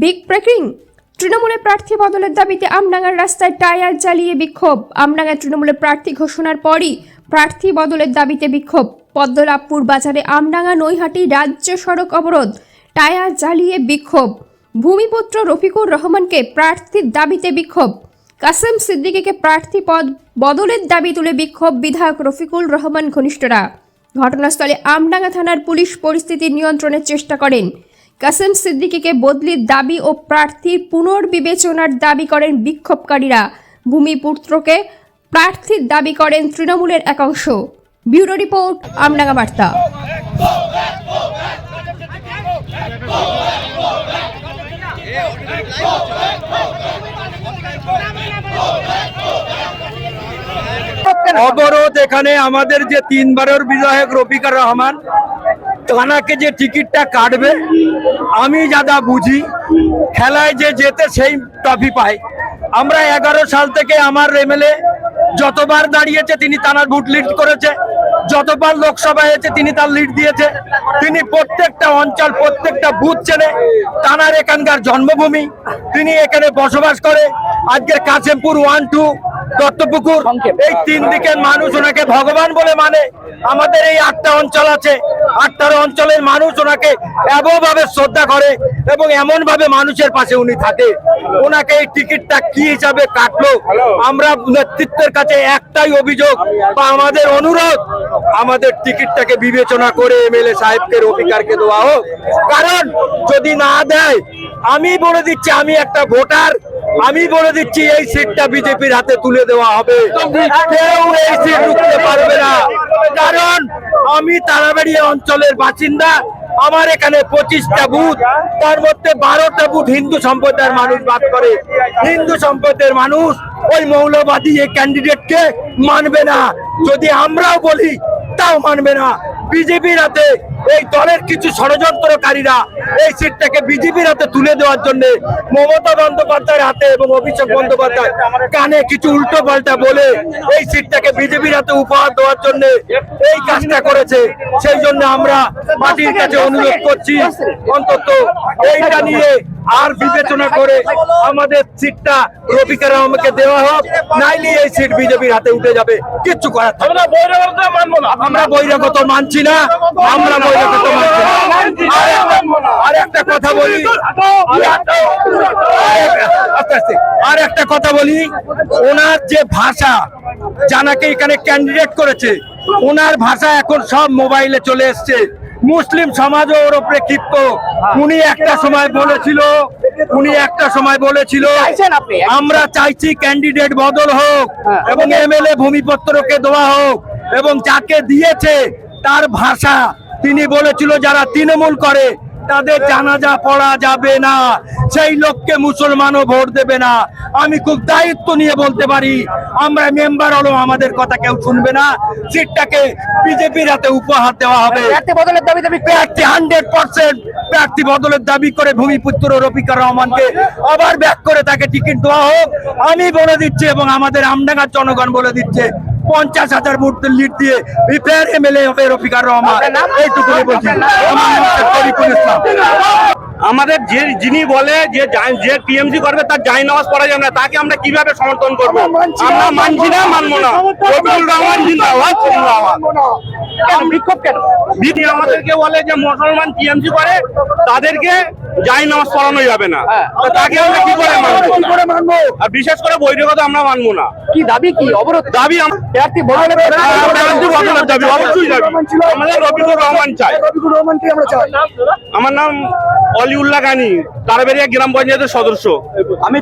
Big breaking. তৃণমূলের প্রার্থী বদলের দাবিতে আমডাঙ্গার রাস্তায় টায়ার জ্বালিয়ে বিক্ষোভ। আমডাঙ্গায় তৃণমূলের প্রার্থী ঘোষণার পরই প্রার্থী বদলের দাবিতে বিক্ষোভ। পদ্মলাভপুর বাজারে আমডাঙ্গা নৈহাটি রাজ্য সড়ক অবরোধ, টায়ার জ্বালিয়ে বিক্ষোভ। ভূমিপুত্র রফিকুর রহমানকে প্রার্থীর দাবিতে বিক্ষোভ। কাসেম সিদ্দিকীকে প্রার্থী পদ বদলের দাবি তুলে বিক্ষোভ বিধায়ক রফিকুর রহমান ঘনিষ্ঠরা। ঘটনাস্থলে আমডাঙ্গা থানার পুলিশ পরিস্থিতি নিয়ন্ত্রণের চেষ্টা করেন। কাসেম সিদ্দিকীকে বদলির দাবি ও প্রার্থীর পুনর্বিবেচনার দাবি করেন বিক্ষোভকারীরা। ভূমিপুত্রকে প্রার্থীর দাবি করেন তৃণমূলের একাংশ। ব্যুরো রিপোর্ট, আমডাঙ্গা বার্তা। অবরোধ এখানে আমাদের যে 3 বারের বিধায়ক রফিকুর রহমান তানাকে যে টিকিটটা কাটবে, আমি যাদা বুঝি খেলায় যে যেতে সেই ট্রফি পায়। আমরা 11 সাল থেকে আমার এমএলএ যতবার দাঁড়িয়েছে তিনি তানার ভোট লিড করেছে, যতবার লোকসভা হয়েছে তিনি তার লিড দিয়েছে। তিনি প্রত্যেকটা অঞ্চল প্রত্যেকটা বুথ চেনে। তানার এখানকার জন্মভূমি, তিনি এখানে বসবাস করে। আজকের কাশিমপুর 1, 2 দত্তপুকুর এই 3 দিকের মানুষ ওনাকে ভগবান বলে মানে। আমাদের এই 8টা অঞ্চল আছে, 8টা অঞ্চলের মানুষ ওনাকে এমনভাবে শ্রদ্ধা করে এবং এমন ভাবে মানুষের পাশে উনি থাকে। ওনাকে এই টিকিটটা কি হিসাবে কাটলো, আমরা নেতৃত্বের কাছে একটাই অভিযোগ বা আমাদের অনুরোধ, আমাদের টিকিটটাকে বিবেচনা করে এমএলএ সাহেবকে রফিকারকে দেওয়া হোক। কারণ যদি না দেয়, আমি বলে দিচ্ছি, আমি একটা ভোটার, আমি বলে দিচ্ছি এই সিটটা বিজেপির হাতে তুলে দেওয়া হবে। কেউ এই সিট ঢুকতে পারবে না। কারণ আমি তারাবাড়িয়া অঞ্চলের বাসিন্দা। আমার এখানে 25টা বুথ, তার মধ্যে 12টা বুথ হিন্দু সম্প্রদায়ের মানুষ বাদ করে। হিন্দু সম্প্রদায়ের মানুষ ওই মৌলবাদী এই ক্যান্ডিডেটকে মানবে না। যদি আমরাও বলি তাও মানবে না। বিজেপির হাতে এই দলের কিছু ষড়যন্ত্রকারীরা এই সিটটাকে বিজেপির হাতে তুলে দেওয়ার জন্য মমতা বন্দ্যোপাধ্যায়ের হাতে এবং অভিষেক বন্দ্যোপাধ্যায় কানে কিছু উল্টো পাল্টা বলে এই সিটটাকে বিজেপির হাতে উপহার দেওয়ার জন্য এই কাজটা করেছে। সেই জন্য আমরা পার্টির কাছে অনুরোধ করছি, অন্তত এইটা নিয়ে আর বিবেচনা করে আমাদের সিটটা রফিকুর রহমানকে দেওয়া হোক, নাইলে এই সিট বিজেপির হাতে উঠে যাবে। কিচ্ছু করার থাকবে না। আমরা বহিরাগত মানছি না, আমরা বহিরাগত মানছি না। আর একটা কথা বলি, আর একটা কথা বলি, ওনার যে ভাষা, জানাকে এখানে ক্যান্ডিডেট করেছে, ওনার ভাষা এখন সব মোবাইলে চলে এসছে। মুসলিম সমাজও ওর উপরে ক্ষিপ্ত। উনি একটা সময় বলেছিল আমরা চাইছি ক্যান্ডিডেট বদল হোক এবং এমএলএ ভূমিপত্রকে দেওয়া হোক, এবং যাকে দিয়েছে তার ভাষা তিনি বলেছিল যারা তৃণমূল করে তাদের জানাজা পড়া যাবে না, সেই লোককে মুসলমানও ভোট দেবে না। আমি খুব দায়িত্ব নিয়ে বলতে পারি, আমরা মেম্বার হলো আমাদের কথা কেউ শুনবে না। সিটটাকে বিজেপির হাতে উপহার দেওয়া হবে। প্রার্থী বদলের দাবি 100% প্রার্থী বদলের দাবি করে ভূমিপুত্র রফিকুর রহমানকে আবার ব্যাক করে তাকে টিকিট দেওয়া হোক। আমি বলে দিচ্ছি এবং আমাদের আমডাঙ্গার জনগণ বলে দিচ্ছে 50,000 ভোট লিড দিয়ে ফের এমএলএ হবে রফিকুর রহমান। এইটুকুই বলছি। আমাদের যিনি বলে যে টিএমসি করবে তার জাই নামাজ পড়া যাবে না, তাকে আমরা কিভাবে সমর্থন করবো? আমরা মানছি না, মানবো না। রফিকুর রহমান জিন্দাবাদ, জিন্দাবাদ। বিক্ষোভ কেন? বিধি আমাদেরকে বলে যে মুসলমান টিএমসি করে তাদেরকে জাই নামাজ পড়ানো যাবে না, তাকে আমরা কি করে মানবো? আর বিশেষ করে বহিরাগত আমরা মানবো না। কি দাবি, কি অবরোধ দাবি? প্রার্থী বদলের দাবি অবশ্যই দাবি। আমাদের রফিকুর রহমান চাই। রফিকুর রহমানকে আমরা চাই। আমার নাম অলিউল্লাহ গানি, তারাবাড়িয়া গ্রাম পঞ্চায়েতের সদস্য। আমি